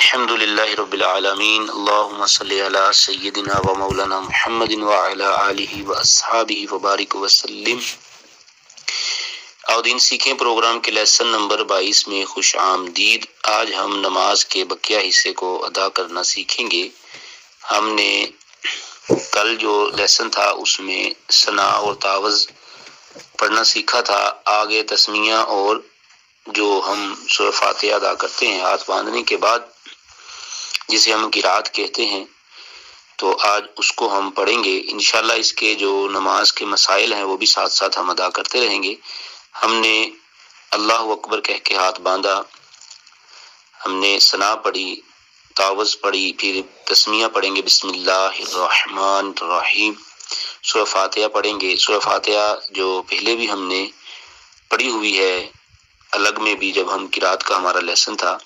الحمد للہ رب العالمین اللہم صلی علی سیدنا و مولانا محمد وعلی آلہ و اصحابہ وبارک وسلم۔ دین سیکھیں پروگرام کے لیسن نمبر 22 میں خوش آمدید۔ آج ہم نماز کے بقیہ حصے کو ادا کرنا سیکھیں گے۔ ہم نے کل جو لیسن تھا اس میں ثنا اور تعوذ پڑھنا سیکھا تھا۔ آگے تسمیہ اور جو ہم سورہ فاتحہ ادا کرتے ہیں ہاتھ باندھنے کے بعد، جسے ہم قرات کہتے ہیں، تو آج اس کو ہم پڑھیں گے انشاءاللہ۔ اس کے جو نماز کے مسائل ہیں وہ بھی ساتھ ساتھ ہم ادا کرتے رہیں گے۔ ہم نے اللہ اکبر کہہ کے ہاتھ باندھا، ہم نے ثنا پڑھی، تعوذ پڑھی، پھر تسمیہ پڑھیں گے بسم اللہ الرحمن الرحیم۔ سورہ فاتحہ پڑھیں گے۔ سورہ فاتحہ جو پہلے بھی ہم نے پڑھی ہوئی ہے الگ میں بھی، جب ہم قرات کا ہمارا لیسن تھا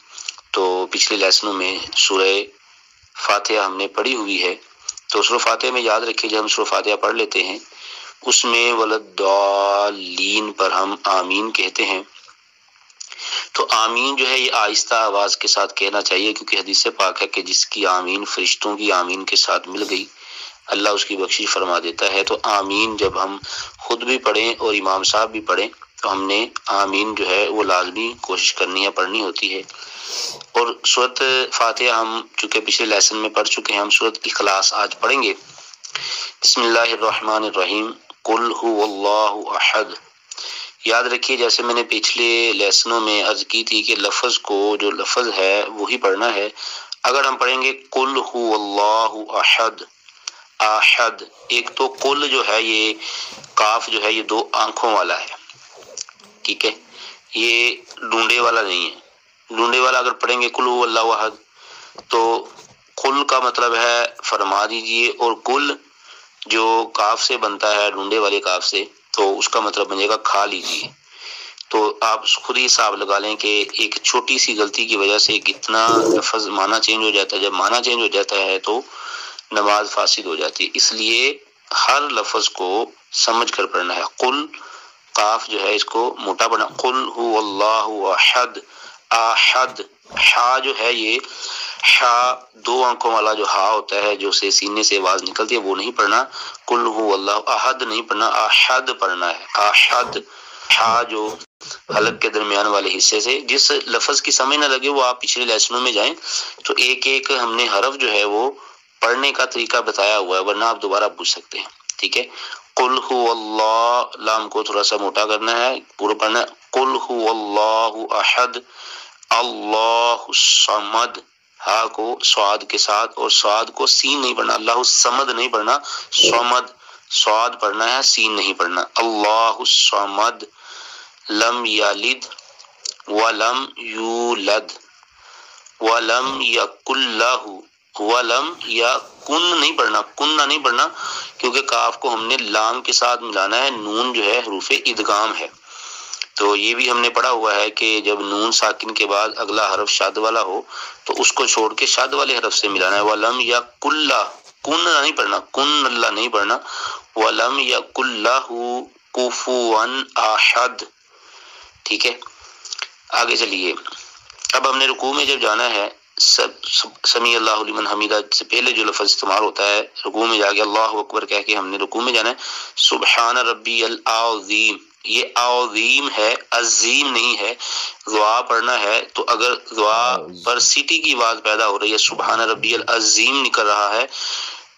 تو پچھلے لیسنوں میں سورہ فاتحہ ہم نے پڑھی ہوئی ہے۔ تو سورہ فاتحہ میں یاد رکھیے، جب ہم سورہ فاتحہ پڑھ لیتے ہیں اس میں ولضالین پر ہم آمین کہتے ہیں۔ تو آمین جو ہے یہ آہستہ آواز کے ساتھ کہنا چاہیے، کیونکہ حدیث پاک ہے کہ جس کی آمین فرشتوں کی آمین کے ساتھ مل گئی اللہ اس کی بخشش فرما دیتا ہے۔ تو آمین جب ہم خود بھی پڑھیں اور امام صاحب بھی پڑھیں تو ہم نے آمین جو ہے وہ لازمی کوشش کرنی ہے، پڑھنی ہوتی ہے۔ اور سورۃ فاتحہ ہم چونکہ پچھلے لیسن میں پڑھ چکے ہیں، ہم سورۃ اخلاص آج پڑھیں گے۔ بسم اللہ الرحمن الرحیم، قل هو اللہ احد۔ یاد رکھیے، جیسے میں نے پچھلے لیسنوں میں عرض کی تھی کہ لفظ کو جو لفظ ہے وہی پڑھنا ہے۔ اگر ہم پڑھیں گے قل هو اللہ احد، احد، ایک تو قل جو ہے یہ کاف جو ہے یہ دو آنکھوں والا ہے، ٹھیک ہے، یہ ڈونڈے والا نہیں ہے۔ ڈونڈے والا اگر پڑھیں گے قل هو اللہ احد تو قل کا مطلب ہے فرما دیجئے، اور قل جو کاف سے بنتا ہے ڈونڈے والے کاف سے، تو اس کا مطلب بنے گا کھا لیجئے۔ تو آپ خود ہی حساب لگا لیں کہ ایک چھوٹی سی غلطی کی وجہ سے کتنا لفظ معنی چینج ہو جاتا ہے۔ جب معنی چینج ہو جاتا ہے تو نماز فاسد ہو جاتی ہے، اس لیے ہر لفظ کو سمجھ کر پڑھنا ہے۔ قل قاف جو ہے اس کو موٹا بنا، قل هو اللہ احد، احد، حا جو ہے یہ حا دو آنکھوں والا جو ہا ہوتا ہے جو سے سینے سے آواز نکلتی ہے وہ نہیں پڑھنا، قل هو اللہ احد نہیں پڑھنا، احد پڑھنا ہے، احد۔ حا جو حلق کے درمیان والے حصے سے، جس لفظ کی سمجھ نہ لگے وہ آپ پچھلے لیسنوں میں جائیں تو ایک ایک ہم نے حرف جو ہے وہ پڑھنے کا طریقہ بتایا ہوا ہے، ورنہ آپ دوبارہ پوچھ سکتے ہیں، ٹھیک ہے۔ قل هو اللہ، لام کو تھوڑا سا موٹا کرنا ہے، پورا پڑھنا ہے، قل هو اللہ احد اللہ الصمد، ہا کو صاد کے ساتھ اور صاد کو سین نہیں پڑھنا، اللہ الصمد نہیں پڑھنا، صمد صاد پڑھنا ہے، سین نہیں پڑھنا، اللہ الصمد، لم یلد ولم یولد ولم یکن لہ، ولم یا کن نہیں پڑھنا، کنہ نہیں پڑھنا، کیونکہ کاف کو ہم نے لام کے ساتھ ملانا ہے، نون جو ہے حروف ادغام ہے۔ تو یہ بھی ہم نے پڑھا ہوا ہے کہ جب نون ساکن کے بعد اگلا حرف شاد والا ہو تو اس کو چھوڑ کے شاد والے حرف سے ملانا ہے۔ ولم یا کلہ، کن نہیں پڑھنا، کن اللہ نہیں پڑھنا، ولم یا کلہ کفوا احد، ٹھیک ہے۔ آگے چلیے، اب ہم نے رکوع میں جب جانا ہے، سمیع اللہ لمن حمیدہ سے پہلے جو لفظ استعمال ہوتا ہے، رکوع میں جا کے اللہ اکبر کہہ کے ہم نے رکوع میں جانا ہے۔ سبحان ربی العظیم، یہ عظیم ہے، عظیم نہیں ہے۔ دعا پڑھنا ہے تو اگر دعا پر سیٹی کی آواز پیدا ہو رہی ہے، سبحان ربی العظیم نکل رہا ہے،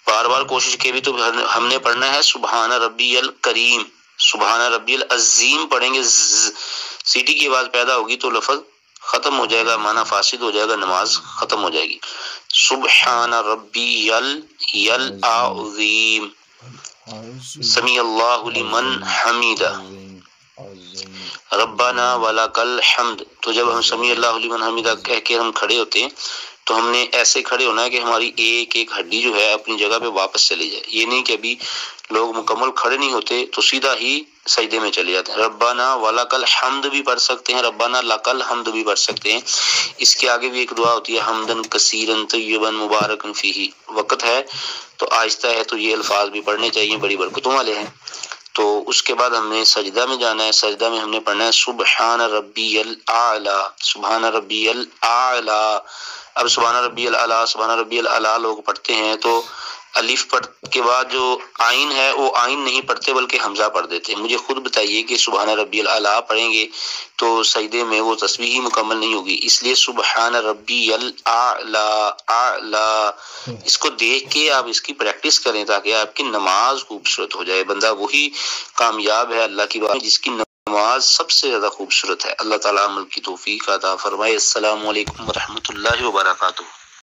بار بار کوشش کے بھی تو ہم نے پڑھنا ہے سبحان ربی الکریم، سبحان ربی العظیم پڑھیں گے، سیٹی کی آواز پیدا ہوگی تو لفظ ختم ہو جائے گا، معنی فاسد ہو جائے گا، نماز ختم ہو جائے گی۔ سبحان ربی العظیم، سمیع اللہ لمن حمیدہ، ربنا ولک الحمد۔ تو جب ہم سمیع اللہ لمن حمیدہ کہہ کے ہم کھڑے ہوتے ہیں تو ہم نے ایسے کھڑے ہونا ہے کہ ہماری ایک ایک ہڈی جو ہے اپنی جگہ پہ واپس چلی جائے۔ یہ نہیں کہ ابھی لوگ مکمل کھڑے نہیں ہوتے تو سیدھا ہی سجدے میں چلے جاتے ہیں۔ ربنا ولک الحمد بھی پڑھ سکتے ہیں، ربنا لک الحمد بھی پڑھ سکتے ہیں۔ اس کے آگے بھی ایک دعا ہوتی ہے حمدن کثیرن طیبا مبارکن فیہ، وقت ہے تو آہستہ ہے تو یہ الفاظ بھی پڑھنے چاہیے، بڑی برکتوں والے ہیں۔ تو اس کے بعد ہم نے سجدہ میں جانا ہے، سجدہ میں ہم نے پڑھنا ہے سبحان ربی الاعلی، سبحان ربی الاعلی۔ اب سبحان ربی الاعلی، سبحان ربی الاعلی لوگ پڑھتے ہیں تو الف پڑھ کے بعد جو آئین ہے وہ آئین نہیں پڑھتے بلکہ حمزہ پڑھ دیتے ہیں۔ مجھے خود بتائیے کہ سبحان ربی الاعلی پڑھیں گے تو سجدے میں وہ تسبیح ہی مکمل نہیں ہوگی، اس لیے سبحان ربی الاعلی اعلی، اس کو دیکھ کے آپ اس کی پریکٹس کریں تاکہ آپ کی نماز خوبصورت ہو جائے۔ بندہ وہی کامیاب ہے اللہ کی بات میں جس کی نماز سب سے زیادہ خوبصورت ہے۔ اللہ تعالیٰ عمل کی توفیق عطا فرمائے۔ السلام علیکم ورحمۃ اللہ وبرکاتہ۔